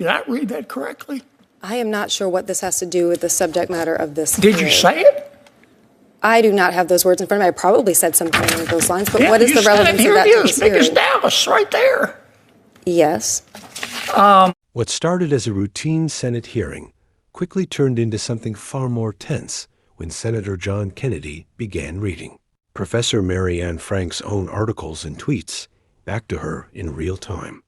Did I read that correctly? I am not sure what this has to do with the subject matter of this Did you say it? I do not have those words in front of me. I probably said something along those lines, but Yeah, what is the relevance of that? Here it is, big as Dallas, right there. Yes. What started as a routine Senate hearing quickly turned into something far more tense when Senator John Kennedy began reading Professor Mary Ann Frank's own articles and tweets back to her in real time.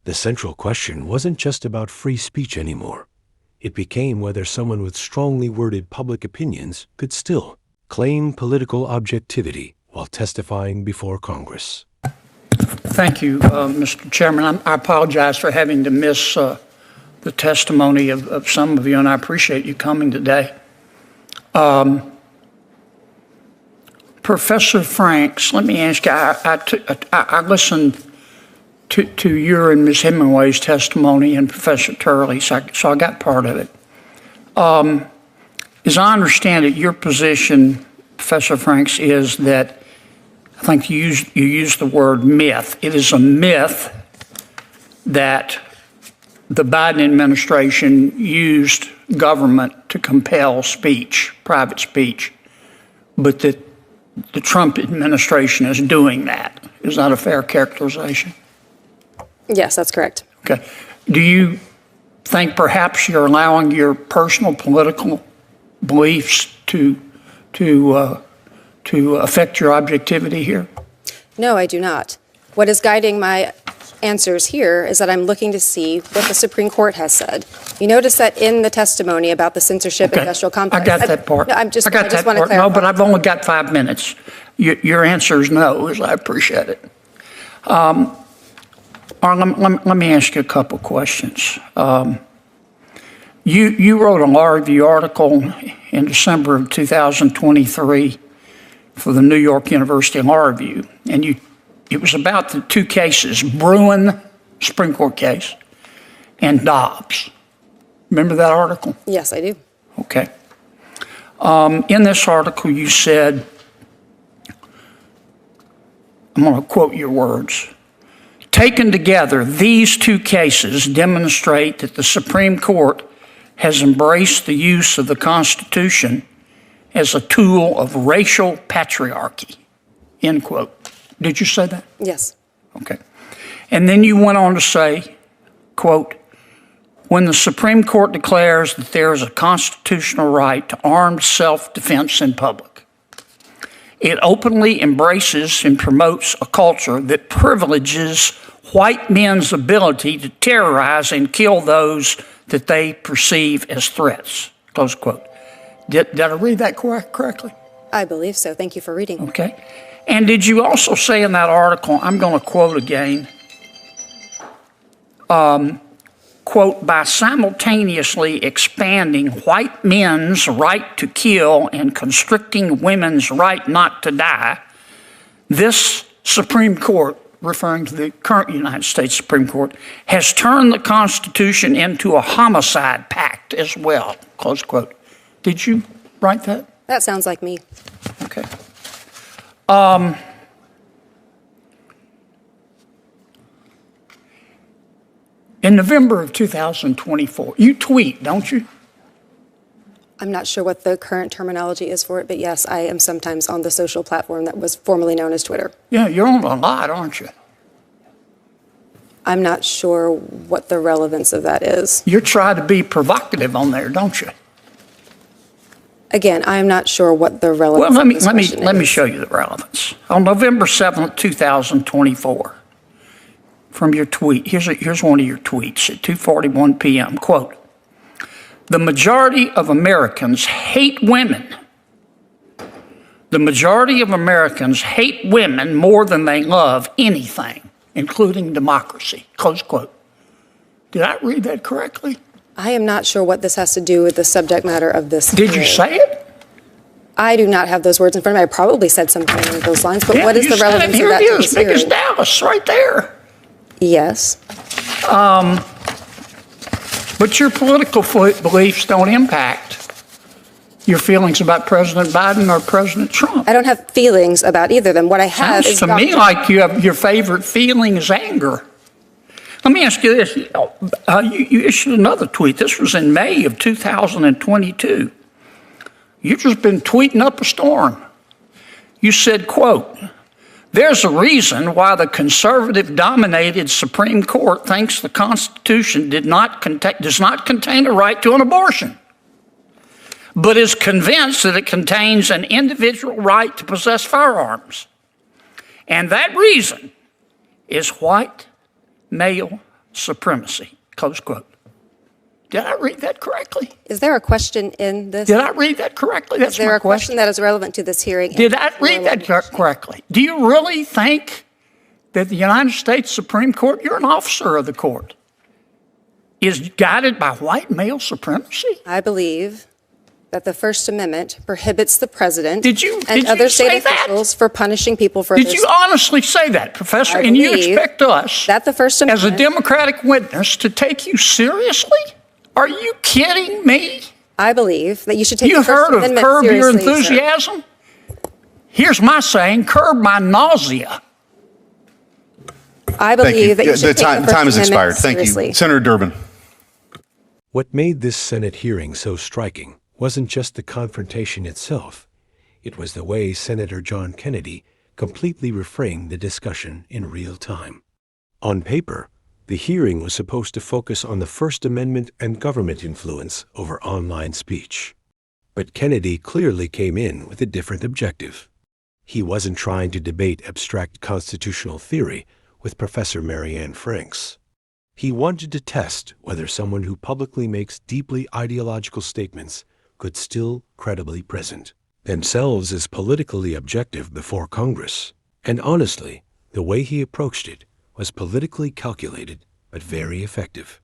The central question wasn't just about free speech anymore. It became whether someone with strongly worded public opinions could still claim political objectivity while testifying before Congress. Thank you, Mr. Chairman. I apologize for having to miss the testimony of some of you, and I appreciate you coming today. Professor Franks, let me ask you, I listened to your and Ms. Hemingway's testimony and Professor Turley's, so I got part of it. As I understand it, your position, Professor Franks, is that, I think you used the word myth. It is a myth that the Biden administration used government to compel speech, private speech, but that the Trump administration is doing that. Is that a fair characterization? Yes, that's correct. Okay. Do you think perhaps you're allowing your personal political beliefs to affect your objectivity here? No, I do not. What is guiding my answers here is that I'm looking to see what the Supreme Court has said. You notice that in the testimony about the censorship industrial complex. I got that part. No, I just want to clarify. No, but I've only got 5 minutes. Your answer is no, as I appreciate it. Let me ask you a couple questions. You wrote a law review article in December of 2023 for the New York University Law Review, and it was about the two cases, Bruin, Supreme Court case, and Dobbs. Remember that article? Yes, I do. Okay. In this article, you said, I'm going to quote your words, "Taken together, these two cases demonstrate that the Supreme Court has embraced the use of the Constitution as a tool of racial patriarchy," end quote. Did you say that? Yes. Okay. And then you went on to say, quote, "When the Supreme Court declares that there is a constitutional right to armed self-defense in public, it openly embraces and promotes a culture that privileges white men's ability to terrorize and kill those that they perceive as threats," close quote. Did I read that correctly? I believe so. Thank you for reading. Okay. And did you also say in that article, I'm going to quote again, quote, "by simultaneously expanding white men's right to kill and constricting women's right not to die, this Supreme Court," referring to the current United States Supreme Court, "has turned the Constitution into a homicide pact as well," close quote. Did you write that? That sounds like me. Okay. In November of 2024, you tweet, don't you? I'm not sure what the current terminology is for it, but yes, I am sometimes on the social platform that was formerly known as Twitter. Yeah, you're on a lot, aren't you? I'm not sure what the relevance of that is. You try to be provocative on there, don't you? Again, I'm not sure what the relevance Well, of this question is. let me show you the relevance. On November 7th, 2024, from your tweet, here's one of your tweets at 2:41 p.m., quote, "The majority of Americans hate women. The majority of Americans hate women more than they love anything, including democracy," close quote. Did I read that correctly? I am not sure what this has to do with the subject matter of this. Did you say it? I do not have those words in front of me. I probably said something along those lines, but what is the relevance of that? Here it is, big as Dallas, right there. Yes. But your political beliefs don't impact your feelings about President Biden or President Trump. I don't have feelings about either of them. What I have Sounds is to me like you have your favorite feeling is anger. Let me ask you this. You issued another tweet. This was in May of 2022. You've just been tweeting up a storm. You said, quote, "There's a reason why the conservative-dominated Supreme Court thinks the Constitution does not contain a right to an abortion, but is convinced that it contains an individual right to possess firearms. And that reason is white male supremacy," close quote. Did I read that correctly? Is there a question in this? Did I read that correctly? That's Is there my a question that is relevant to this hearing? Did I read that correctly? Do you really think that the United States Supreme Court, you're an officer of the court, is guided by white male supremacy? I believe that the First Amendment prohibits the president Did you and other say state that? officials for punishing people for Did their you honestly say that, Professor? I And you believe expect us, that the First as a Amendment, Democratic witness, to take you seriously? Are you kidding me? I believe that you should take You the First heard of Amendment curb your seriously, sir. enthusiasm? Here's my saying, curb my nausea. I Thank you. believe that you should The take time the First has Amendment expired. Thank seriously. you. Senator Durbin. What made this Senate hearing so striking wasn't just the confrontation itself. It was the way Senator John Kennedy completely reframed the discussion in real time. On paper, the hearing was supposed to focus on the First Amendment and government influence over online speech. But Kennedy clearly came in with a different objective. He wasn't trying to debate abstract constitutional theory with Professor Mary Ann Franks. He wanted to test whether someone who publicly makes deeply ideological statements could still credibly present themselves as politically objective before Congress. And honestly, the way he approached it was politically calculated but very effective.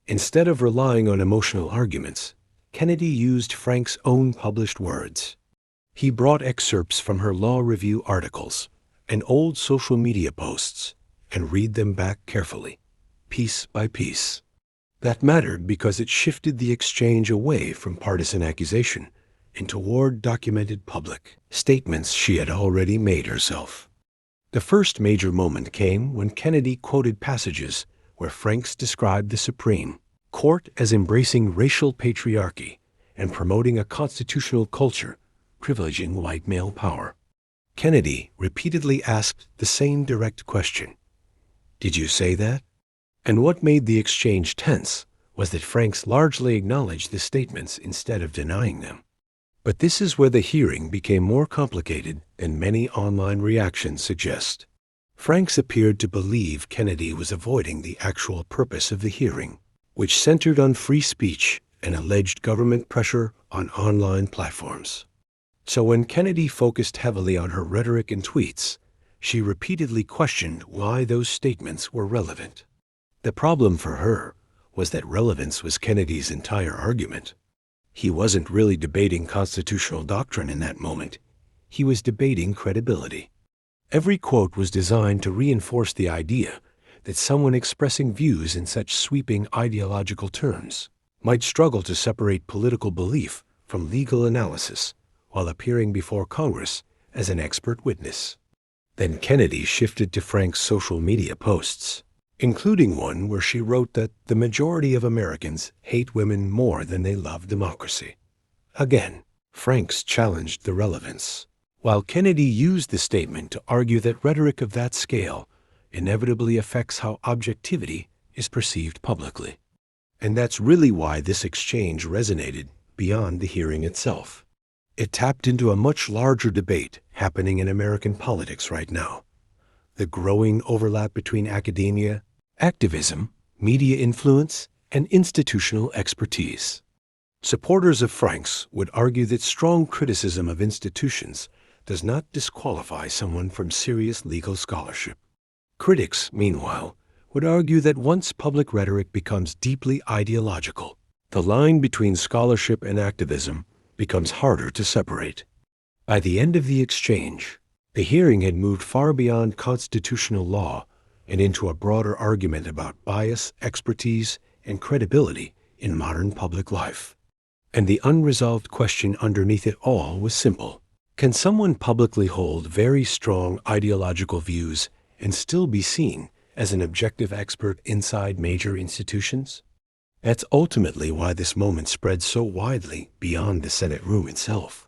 Instead of relying on emotional arguments, Kennedy used Frank's own published words. He brought excerpts from her law review articles and old social media posts and read them back carefully, piece by piece. That mattered because it shifted the exchange away from partisan accusation and toward documented public statements she had already made herself. The first major moment came when Kennedy quoted passages where Franks described the Supreme Court as embracing racial patriarchy and promoting a constitutional culture privileging white male power. Kennedy repeatedly asked the same direct question. "Did you say that?" And what made the exchange tense was that Franks largely acknowledged the statements instead of denying them. But this is where the hearing became more complicated than many online reactions suggest. Franks appeared to believe Kennedy was avoiding the actual purpose of the hearing, which centered on free speech and alleged government pressure on online platforms. So when Kennedy focused heavily on her rhetoric and tweets, she repeatedly questioned why those statements were relevant. The problem for her was that relevance was Kennedy's entire argument. He wasn't really debating constitutional doctrine in that moment. He was debating credibility. Every quote was designed to reinforce the idea that someone expressing views in such sweeping ideological terms might struggle to separate political belief from legal analysis while appearing before Congress as an expert witness. Then Kennedy shifted to Frank's social media posts, including one where she wrote that the majority of Americans hate women more than they love democracy. Again, Franks challenged the relevance, while Kennedy used the statement to argue that rhetoric of that scale inevitably affects how objectivity is perceived publicly. And that's really why this exchange resonated beyond the hearing itself. It tapped into a much larger debate happening in American politics right now: the growing overlap between academia, activism, media influence, and institutional expertise. Supporters of Franks would argue that strong criticism of institutions does not disqualify someone from serious legal scholarship. Critics, meanwhile, would argue that once public rhetoric becomes deeply ideological, the line between scholarship and activism becomes harder to separate. By the end of the exchange, the hearing had moved far beyond constitutional law and into a broader argument about bias, expertise, and credibility in modern public life. And the unresolved question underneath it all was simple: can someone publicly hold very strong ideological views and still be seen as an objective expert inside major institutions? That's ultimately why this moment spread so widely beyond the Senate room itself.